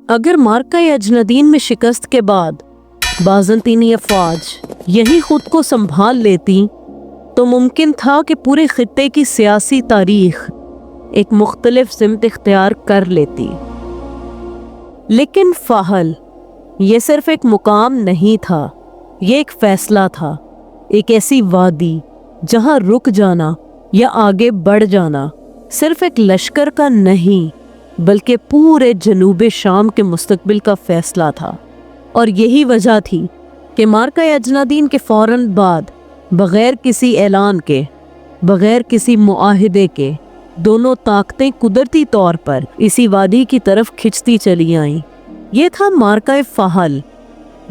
अगर मार्का अजनदीन में शिकस्त के बाद बाज़ंतीनी अफ़वाज यही खुद को संभाल लेती तो मुमकिन था कि पूरे खित्ते की सियासी तारीख एक मुख्तलिफ सिमत इख्तियार कर लेती। लेकिन फाहल ये सिर्फ एक मुकाम नहीं था, ये एक फ़ैसला था, एक ऐसी वादी जहां रुक जाना या आगे बढ़ जाना सिर्फ एक लश्कर का नहीं बल्कि पूरे जनूब शाम के मुस्तकबिल का फ़ैसला था। और यही वजह थी कि मार्का अजनदीन के फ़ौरन बाद बग़ैर किसी ऐलान के, बग़ैर किसी मुआहिदे के, दोनों ताकतें कुदरती तौर पर इसी वादी की तरफ खिंचती चली आईं। ये था मार्का फ़हल,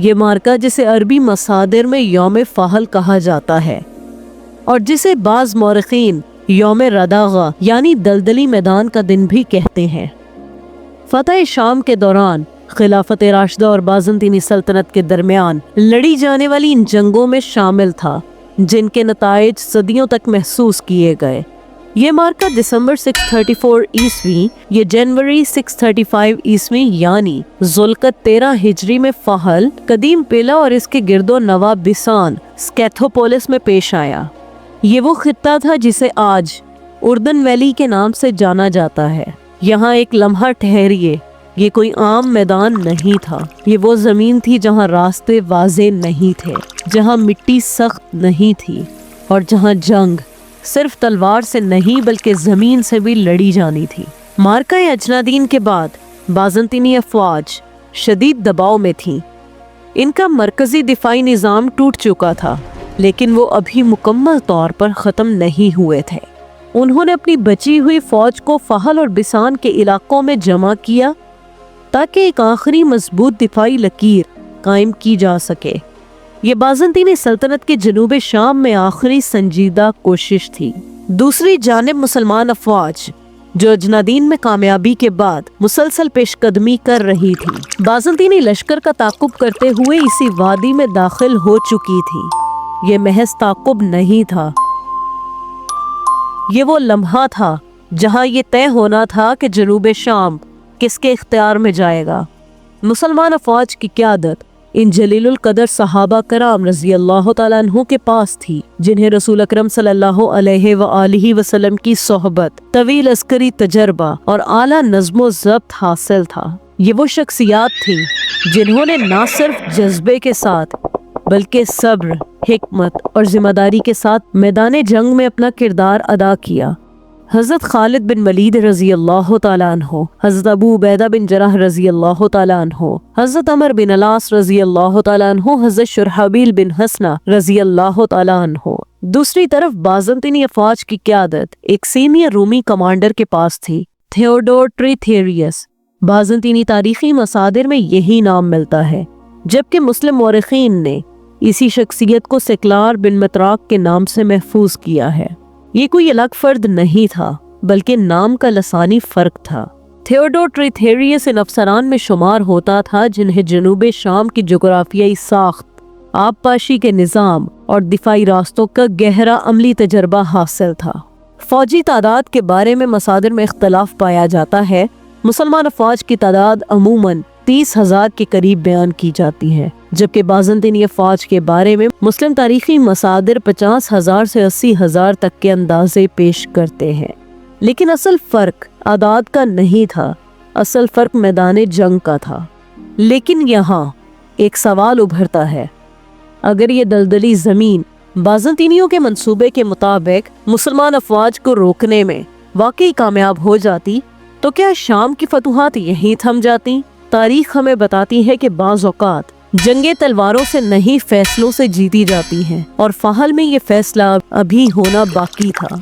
ये मार्का जिसे अरबी मसादिर में यौम फ़हल कहा जाता है और जिसे बाज़ मौरख़ीन यौम रदाग़ा यानी दलदली मैदान का दिन भी कहते हैं। फ़तह शाम के दौरान खिलाफत राशिदा और बाज़ंतीनी सल्तनत के दरमियान लड़ी जाने वाली इन जंगों में शामिल था जिनके नताइज सदियों तक महसूस किए गए। ये मार्का दिसंबर 634 ईस्वी ये जनवरी 635 ईस्वी यानी ज़ुल्क़त 13 हिजरी में फ़हल कदीम पेला और इसके गिरदो नवा बिसान स्कैथोपोलिस में पेश आया। ये वो खित्ता था जिसे आज उर्दन वैली के नाम से जाना जाता है। यहाँ एक लम्हा ठहरिए, ये कोई आम मैदान नहीं था, ये वो ज़मीन थी जहाँ रास्ते वाज़े नहीं थे, जहाँ मिट्टी सख्त नहीं थी और जहाँ जंग सिर्फ तलवार से नहीं बल्कि ज़मीन से भी लड़ी जानी थी। मार्का अजनदीन के बाद बाज़ंतीनी अफ़वाज शदीद दबाव में थीं। इनका मरकज़ी दिफाई निज़ाम टूट चुका था लेकिन वो अभी मुकम्मल तौर पर ख़त्म नहीं हुए थे। उन्होंने अपनी बची हुई फ़ौज को फ़हल और बिसान के इलाकों में जमा किया ताकि एक आखिरी मजबूत दिफाई लकीर कायम की जा सके। ये बाज़ंतीनी सल्तनत के जनूब शाम में आखिरी संजीदा कोशिश थी। दूसरी जानिब मुसलमान अफ़वाज जो अजनदीन में कामयाबी के बाद मुसलसल पेशकदमी कर रही थी, बाज़ंतीनी लश्कर का ताक़ुब करते हुए इसी वादी में दाखिल हो चुकी थी। ये महज ताक़ुब नहीं था, ये वो लम्हा था जहां ये तय होना था कि जनूब शाम किसके इख्तियार में जाएगा। मुसलमान अफ़वाज की क़यादत इन जलीलुल क़दर सहाबा कराम रज़ी अल्लाह तआला अन्हु के पास थी जिन्हें रसूल अकरम सल्लल्लाहु अलैहि व आलिहि वसल्लम की सोहबत, तवील अस्करी तजर्बा और आला नज़्मो ज़ब्त हासिल था। ये वो शख्सियात थी जिन्होंने न सिर्फ जज्बे के साथ बल्कि सब्र, हिकमत और जिम्मेदारी के साथ मैदान जंग में अपना किरदार अदा किया। हज़रत खालिद बिन वलीद रज़ी अल्लाह तआला अन्हु, हज़रत अबू उबैदा बिन जराह रज़ी अल्लाह तआला अन्हु, हज़रत अमर बिन अलास रज़ी अल्लाह तआला अन्हु, हज़रत शुरहबील बिन हसना रज़ी अल्लाह तआला अन्हु। दूसरी तरफ बाज़ंतीनी अफ़वाज की क़यादत एक सीनियर रूमी कमांडर के पास थी, थियोडोर ट्रिथेरियस। बाज़ंतीनी तारीख़ी मसादिर में यही नाम मिलता है जबकि मुस्लिम मौरख़ीन ने इसी शख्सियत को सिकलार बिन मतराक के नाम से महफूज किया है। ये कोई अलग फर्द नहीं था बल्कि नाम का लसानी फ़र्क था। थियोडोर ट्रिथेरियस इन अफसरान में शुमार होता था जिन्हें जनूब शाम की जोग्राफियाई साख्त, आबपाशी के निज़ाम और दिफाई रास्तों का गहरा अमली तजर्बा हासिल था। फ़ौजी तादाद के बारे में मसादिर में इख्तलाफ पाया जाता है। मुसलमान अफ़वाज की तादाद अमूमन 30,000 के करीब बयान की जाती है जबकि बाज़ंतीनी अफ़वाज के बारे में मुस्लिम तारीख़ी मसादिर 50,000 से 80,000 तक के अंदाजे पेश करते हैं। लेकिन असल फ़र्क आदाद का नहीं था, असल फ़र्क मैदान जंग का था। लेकिन यहाँ एक सवाल उभरता है, अगर ये दलदली ज़मीन बाज़ंतीनियों के मंसूबे के मुताबिक मुसलमान अफ़वाज को रोकने में वाकई कामयाब हो जाती तो क्या शाम की फतूहात यहीं थम जाती? तारीख हमें बताती है कि बाज़ औक़ात जंगे तलवारों से नहीं फैसलों से जीती जाती हैं और फ़हल में ये फैसला अभी होना बाकी था।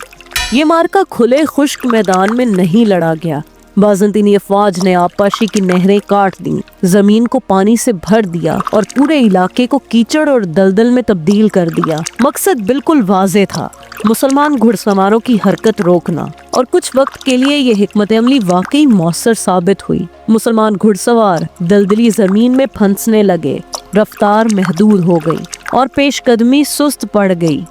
ये मार्का खुले खुश्क मैदान में नहीं लड़ा गया। बाज़ंतीनी अफ़वाज ने आबपाशी की नहरें काट दी, ज़मीन को पानी से भर दिया और पूरे इलाके को कीचड़ और दलदल में तब्दील कर दिया। मकसद बिल्कुल वाज़े था, मुसलमान घुड़सवारों की हरकत रोकना। और कुछ वक्त के लिए ये हिकमत अमली वाकई मौसर साबित हुई। मुसलमान घुड़सवार दलदली ज़मीन में फंसने लगे, रफ्तार महदूद हो गई और पेशकदमी सुस्त पड़ गई।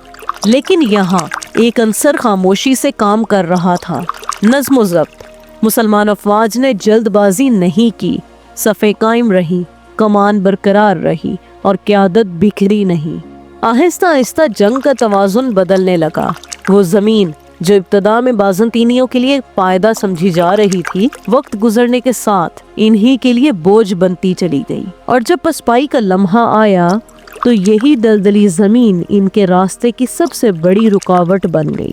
लेकिन यहाँ एक अंसर खामोशी से काम कर रहा था, नज़्म व ज़ब्त। मुसलमान अफवाज ने जल्दबाजी नहीं की, صفے قائم رہی، کمان برقرار رہی اور قیادت بکھری نہیں۔ آہستہ آہستہ جنگ کا توازن بدلنے لگا۔ وہ زمین جو ابتدا میں بازنطینیوں کے لیے پائیدہ سمجھی جا رہی تھی، وقت گزرنے کے ساتھ انہی کے لیے بوجھ بنتی چلی گئی، اور جب پسپائی کا لمحہ آیا تو یہی دلدلی زمین ان کے راستے کی سب سے بڑی رکاوٹ بن گئی۔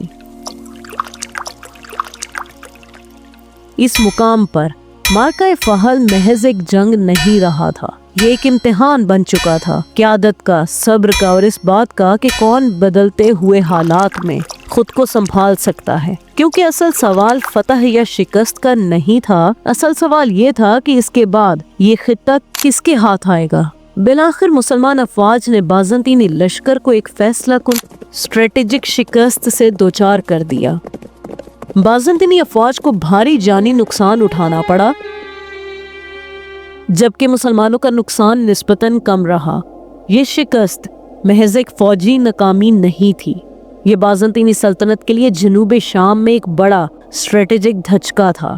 اس مقام پر معرکہ فحل محض ایک جنگ نہیں رہا تھا، یہ ایک امتحان بن چکا تھا، قیادت کا، صبر کا، اور اس بات کا کہ کون بدلتے ہوئے حالات میں خود کو سنبھال سکتا ہے۔ کیونکہ اصل سوال فتح یا شکست کا نہیں تھا، اصل سوال یہ تھا کہ اس کے بعد یہ خطہ کس کے ہاتھ آئے گا۔ بالآخر مسلمان افواج نے بازنطینی لشکر کو ایک فیصلہ کن اسٹریٹجک شکست سے دوچار کر دیا۔ بازنطینی افواج کو بھاری جانی نقصان اٹھانا پڑا، جبکہ مسلمانوں کا نقصان نسبتاً کم رہا۔ یہ شکست محض ایک فوجی ناکامی نہیں تھی، یہ بازنطینی سلطنت کے لیے جنوب شام میں ایک بڑا اسٹریٹجک دھچکا تھا۔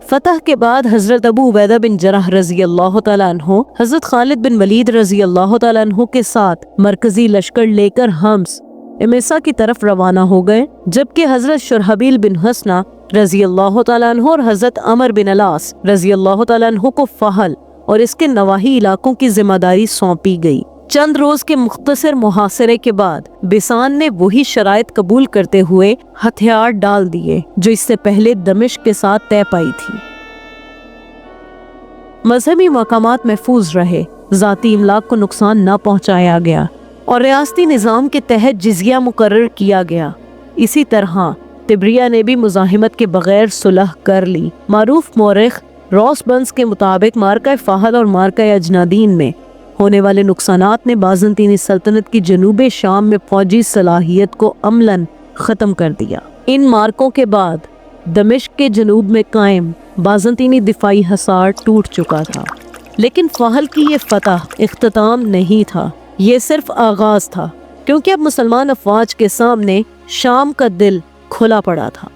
فتح کے بعد حضرت ابو عبیدہ بن جرح رضی اللہ تعالیٰ عنہ حضرت خالد بن ولید رضی اللہ تعالیٰ عنہ کے ساتھ مرکزی لشکر لے کر حمص امیسا کی طرف روانہ ہو گئے، جبکہ حضرت شرحبیل بن حسنہ رضی اللہ تعالیٰ عنہ اور حضرت عمر بن العاص رضی اللہ تعالیٰ عنہ کو فحل اور اس کے نواحی علاقوں کی ذمہ داری سونپی گئی۔ چند روز کے مختصر محاصرے کے بعد بیسان نے وہی شرائط قبول کرتے ہوئے ہتھیار ڈال دیے جو اس سے پہلے دمشق کے ساتھ طے پائی تھی۔ مذہبی مقامات محفوظ رہے، ذاتی املاک کو نقصان نہ پہنچایا گیا اور ریاستی نظام کے تحت جزیہ مقرر کیا گیا۔ اسی طرح تبریہ نے بھی مزاحمت کے بغیر صلح کر لی۔ معروف مورخ روس بنس کے مطابق معرکہ فحل اور معرکہ اجنادین میں ہونے والے نقصانات نے بازنطینی سلطنت کی جنوب شام میں فوجی صلاحیت کو عملاً ختم کر دیا۔ ان مارکوں کے بعد دمشق کے جنوب میں قائم بازنطینی دفاعی حصار ٹوٹ چکا تھا، لیکن فحل کی یہ فتح اختتام نہیں تھا، یہ صرف آغاز تھا، کیونکہ اب مسلمان افواج کے سامنے شام کا دل کھلا پڑا تھا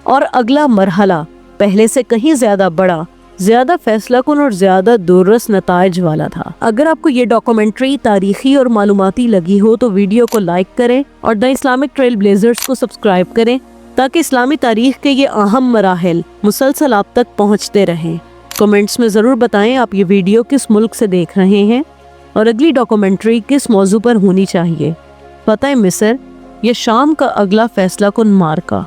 اور اگلا مرحلہ پہلے سے کہیں زیادہ بڑا، زیادہ فیصلہ کن اور زیادہ دورس نتائج والا تھا۔ اگر آپ کو یہ ڈاکومنٹری تاریخی اور معلوماتی لگی ہو تو ویڈیو کو لائک کریں اور دی اسلامک ٹریل بلیزرز کو سبسکرائب کریں تاکہ اسلامی تاریخ کے یہ اہم مراحل مسلسل آپ تک پہنچتے رہیں۔ کمنٹس میں ضرور بتائیں آپ یہ ویڈیو کس ملک سے دیکھ رہے ہیں اور اگلی ڈاکومنٹری کس موضوع پر ہونی چاہیے، فتح مصر یا شام کا اگلا فیصلہ کن معرکہ۔